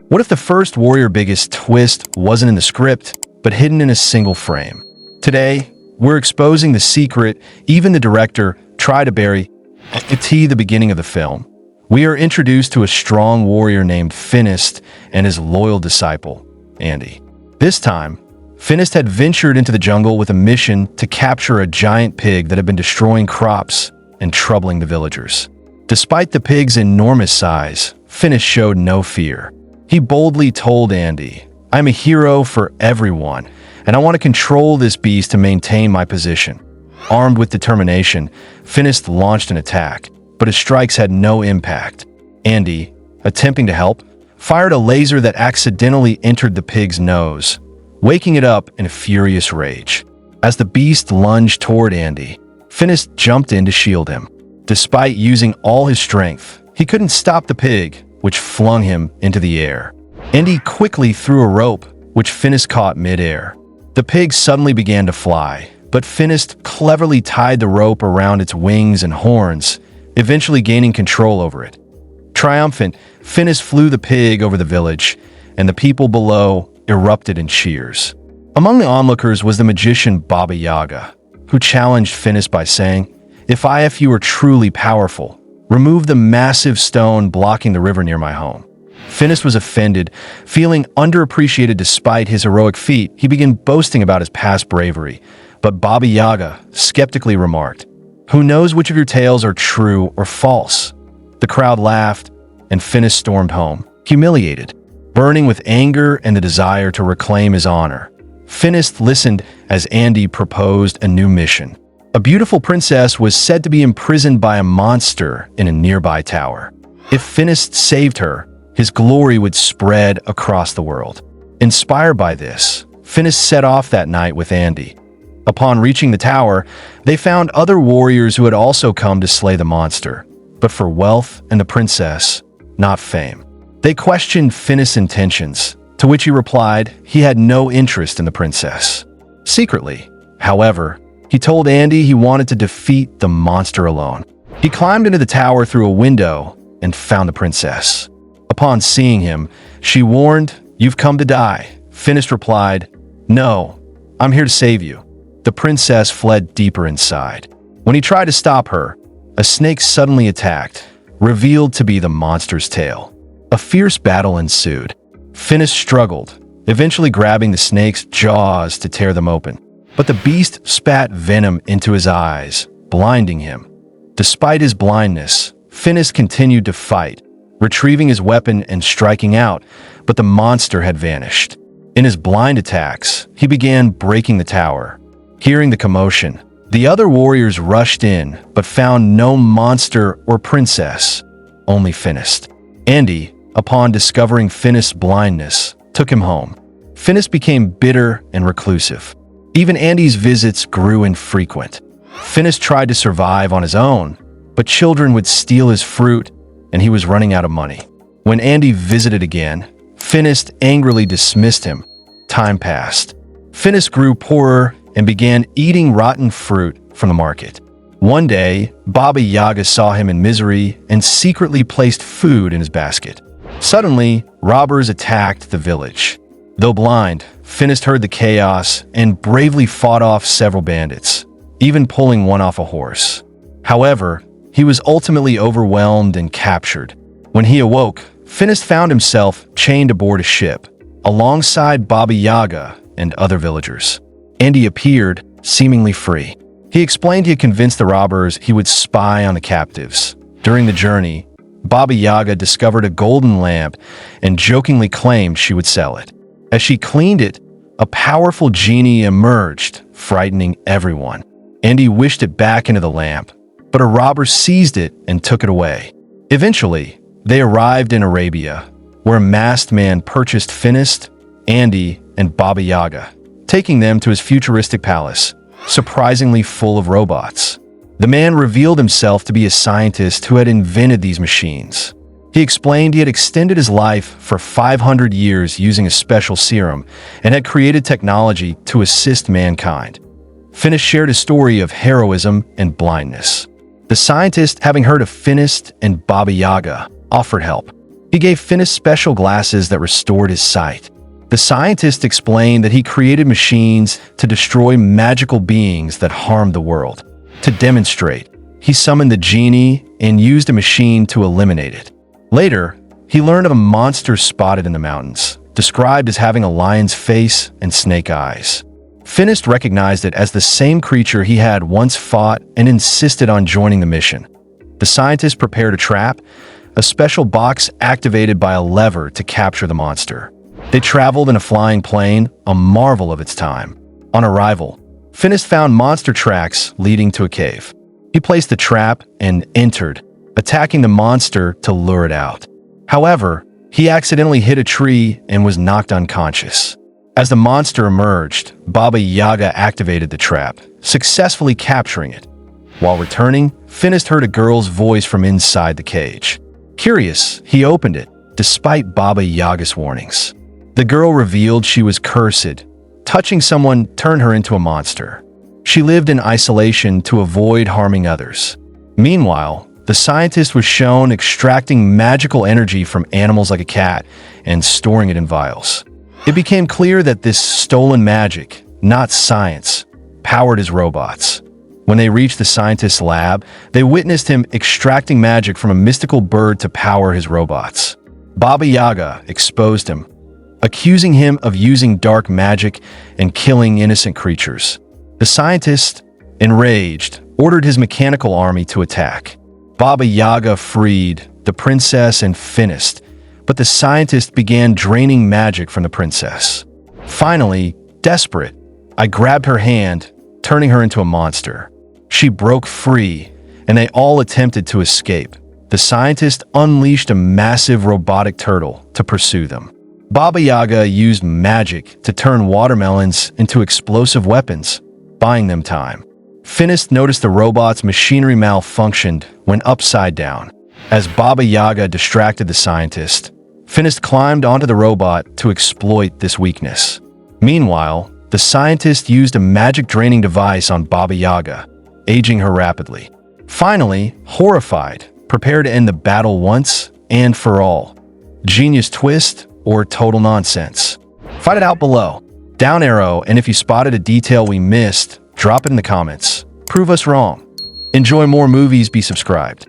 What if the first warrior biggest twist wasn't in the script, but hidden in a single frame? Today, we're exposing the secret even the director tried to bury at the beginning of the film. We are introduced to a strong warrior named Finist and his loyal disciple, Andy. This time, Finist had ventured into the jungle with a mission to capture a giant pig that had been destroying crops and troubling the villagers. Despite the pig's enormous size, Finist showed no fear. He boldly told Andy, "I'm a hero for everyone, and I want to control this beast to maintain my position." Armed with determination, Finist launched an attack, but his strikes had no impact. Andy, attempting to help, fired a laser that accidentally entered the pig's nose, waking it up in a furious rage. As the beast lunged toward Andy, Finist jumped in to shield him. Despite using all his strength, he couldn't stop the pig, which flung him into the air. Andy quickly threw a rope, which Finist caught mid-air. The pig suddenly began to fly, but Finist cleverly tied the rope around its wings and horns, eventually gaining control over it. Triumphant, Finist flew the pig over the village, and the people below erupted in cheers. Among the onlookers was the magician Baba Yaga, who challenged Finist by saying, if you are truly powerful, remove the massive stone blocking the river near my home." Finist was offended. Feeling underappreciated despite his heroic feat, he began boasting about his past bravery. But Baba Yaga skeptically remarked, "Who knows which of your tales are true or false?" The crowd laughed, and Finist stormed home, humiliated, burning with anger and the desire to reclaim his honor. Finist listened as Andy proposed a new mission. A beautiful princess was said to be imprisoned by a monster in a nearby tower. If Finist saved her, his glory would spread across the world. Inspired by this, Finist set off that night with Andy. Upon reaching the tower, they found other warriors who had also come to slay the monster, but for wealth and the princess, not fame. They questioned Finist's intentions, to which he replied he had no interest in the princess. Secretly, however, he told Andy he wanted to defeat the monster alone. He climbed into the tower through a window and found the princess. Upon seeing him, she warned, "You've come to die." Finist replied, "No, I'm here to save you." The princess fled deeper inside. When he tried to stop her, a snake suddenly attacked, revealed to be the monster's tail. A fierce battle ensued. Finist struggled, eventually grabbing the snake's jaws to tear them open. But the beast spat venom into his eyes, blinding him. Despite his blindness, Finist continued to fight, retrieving his weapon and striking out, but the monster had vanished. In his blind attacks, he began breaking the tower. Hearing the commotion, the other warriors rushed in, but found no monster or princess, only Finist. Andy, upon discovering Finist's blindness, took him home. Finist became bitter and reclusive. Even Andy's visits grew infrequent. Finist tried to survive on his own, but children would steal his fruit, and he was running out of money. When Andy visited again, Finist angrily dismissed him. Time passed. Finist grew poorer and began eating rotten fruit from the market. One day, Baba Yaga saw him in misery and secretly placed food in his basket. Suddenly, robbers attacked the village. Though blind, Finist heard the chaos and bravely fought off several bandits, even pulling one off a horse. However, he was ultimately overwhelmed and captured. When he awoke, Finist found himself chained aboard a ship, alongside Baba Yaga and other villagers. Andy appeared, seemingly free. He explained he had convinced the robbers he would spy on the captives. During the journey, Baba Yaga discovered a golden lamp and jokingly claimed she would sell it. As she cleaned it, a powerful genie emerged, frightening everyone. Andy wished it back into the lamp, but a robber seized it and took it away. Eventually, they arrived in Arabia, where a masked man purchased Finist, Andy, and Baba Yaga, taking them to his futuristic palace, surprisingly full of robots. The man revealed himself to be a scientist who had invented these machines. He explained he had extended his life for 500 years using a special serum and had created technology to assist mankind. Finist shared a story of heroism and blindness. The scientist, having heard of Finist and Baba Yaga, offered help. He gave Finist special glasses that restored his sight. The scientist explained that he created machines to destroy magical beings that harmed the world. To demonstrate, he summoned the genie and used a machine to eliminate it. Later, he learned of a monster spotted in the mountains, described as having a lion's face and snake eyes. Finist recognized it as the same creature he had once fought and insisted on joining the mission. The scientist prepared a trap, a special box activated by a lever to capture the monster. They traveled in a flying plane, a marvel of its time. On arrival, Finist found monster tracks leading to a cave. He placed the trap and entered, attacking the monster to lure it out. However, he accidentally hit a tree and was knocked unconscious. As the monster emerged, Baba Yaga activated the trap, successfully capturing it. While returning, Finist heard a girl's voice from inside the cage. Curious, he opened it, despite Baba Yaga's warnings. The girl revealed she was cursed. Touching someone turned her into a monster. She lived in isolation to avoid harming others. Meanwhile, the scientist was shown extracting magical energy from animals like a cat and storing it in vials. It became clear that this stolen magic, not science, powered his robots. When they reached the scientist's lab, they witnessed him extracting magic from a mystical bird to power his robots. Baba Yaga exposed him, accusing him of using dark magic and killing innocent creatures. The scientist, enraged, ordered his mechanical army to attack. Baba Yaga freed the princess and Finist, but the scientist began draining magic from the princess. Finally, desperate, I grabbed her hand, turning her into a monster. She broke free, and they all attempted to escape. The scientist unleashed a massive robotic turtle to pursue them. Baba Yaga used magic to turn watermelons into explosive weapons, buying them time. Finist noticed the robot's machinery malfunctioned when upside down. As Baba Yaga distracted the scientist, Finist climbed onto the robot to exploit this weakness. Meanwhile, the scientist used a magic draining device on Baba Yaga, aging her rapidly. Finally, horrified, prepare to end the battle once and for all. Genius twist or total nonsense? Find it out below. Down arrow, and if you spotted a detail we missed, drop it in the comments. Prove us wrong. Enjoy more movies, be subscribed.